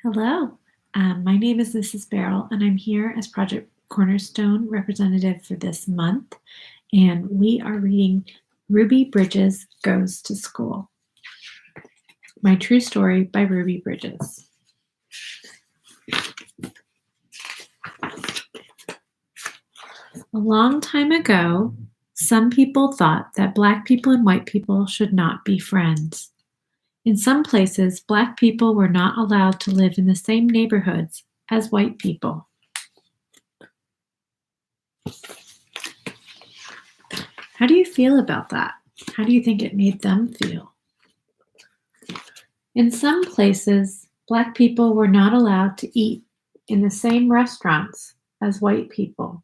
Hello, my name is Mrs. Barrel, and I'm here as Project Cornerstone representative for this month, and we are reading Ruby Bridges Goes to School. My True Story by Ruby Bridges. A long time ago, some people thought that Black people and white people should not be friends. In some places, Black people were not allowed to live in the same neighborhoods as white people. How do you feel about that? How do you think it made them feel? In some places, Black people were not allowed to eat in the same restaurants as white people.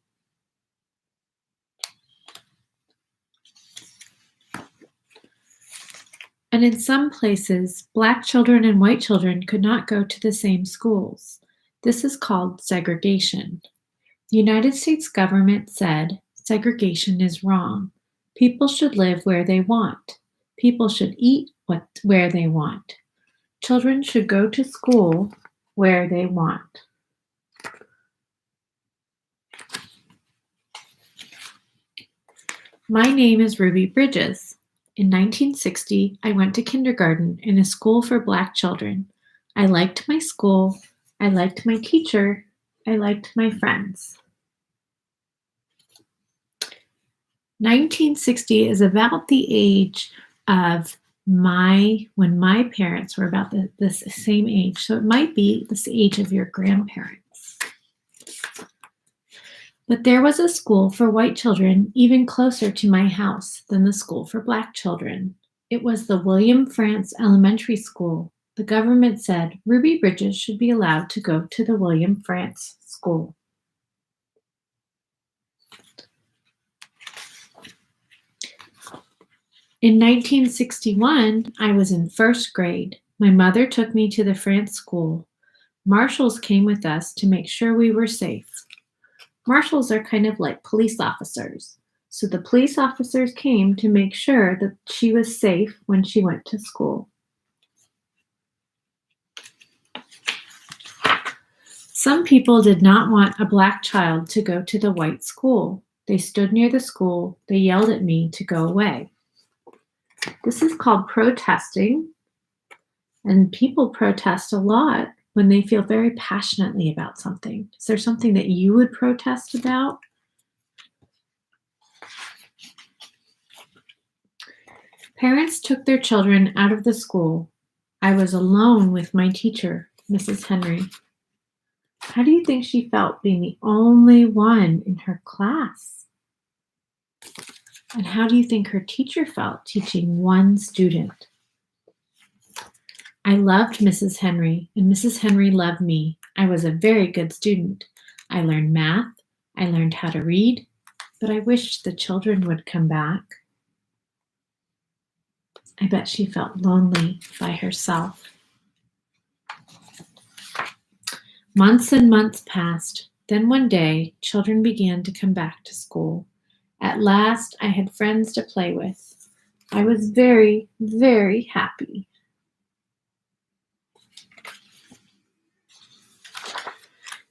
And in some places, Black children and white children could not go to the same schools. This is called segregation. The United States government said segregation is wrong. People should live where they want. People should eat where they want. Children should go to school where they want. My name is Ruby Bridges. In 1960, I went to kindergarten in a school for Black children. I liked my school. I liked my teacher. I liked my friends. 1960 is about the age of when my parents were about this same age. So it might be this age of your grandparents. But there was a school for white children even closer to my house than the school for Black children. It was the William Frantz Elementary School. The government said Ruby Bridges should be allowed to go to the William Frantz School. In 1961, I was in first grade. My mother took me to the Frantz School. Marshals came with us to make sure we were safe. Marshals are kind of like police officers. So the police officers came to make sure that she was safe when she went to school. Some people did not want a Black child to go to the white school. They stood near the school. They yelled at me to go away. This is called protesting, and people protest a lot when they feel very passionately about something. Is there something that you would protest about? Parents took their children out of the school. I was alone with my teacher, Mrs. Henry. How do you think she felt being the only one in her class? And how do you think her teacher felt teaching one student? I loved Mrs. Henry, and Mrs. Henry loved me. I was a very good student. I learned math. I learned how to read, but I wished the children would come back. I bet she felt lonely by herself. Months and months passed. Then one day, children began to come back to school. At last, I had friends to play with. I was very, very happy.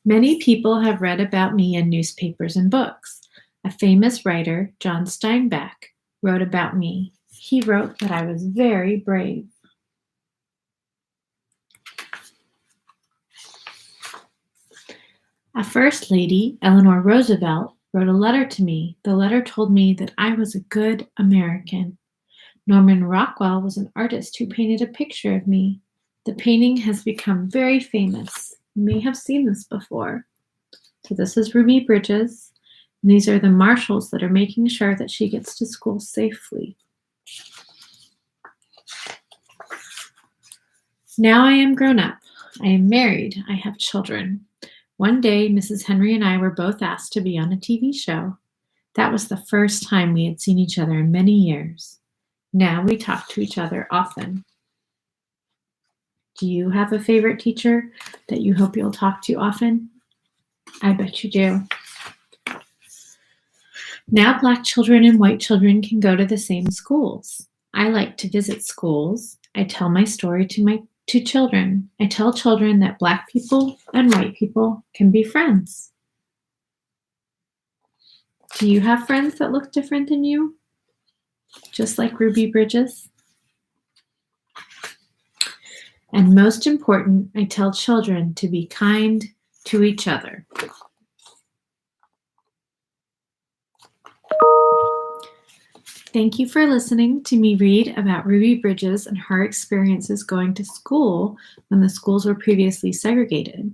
Many people have read about me in newspapers and books. A famous writer, John Steinbeck, wrote about me. He wrote that I was very brave. A First Lady, Eleanor Roosevelt, wrote a letter to me. The letter told me that I was a good American. Norman Rockwell was an artist who painted a picture of me. The painting has become very famous. You may have seen this before. So this is Ruby Bridges, and these are the marshals that are making sure that she gets to school safely. Now I am grown up. I am married. I have children. One day, Mrs. Henry and I were both asked to be on a TV show. That was the first time we had seen each other in many years. Now we talk to each other often. Do you have a favorite teacher that you hope you'll talk to often? I bet you do. Now Black children and white children can go to the same schools. I like to visit schools. I tell my story to my To children, I tell children that Black people and white people can be friends. Do you have friends that look different than you? Just like Ruby Bridges? And most important, I tell children to be kind to each other. Thank you for listening to me read about Ruby Bridges and her experiences going to school when the schools were previously segregated.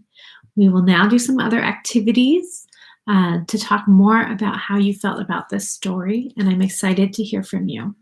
We will now do some other activities to talk more about how you felt about this story, and I'm excited to hear from you.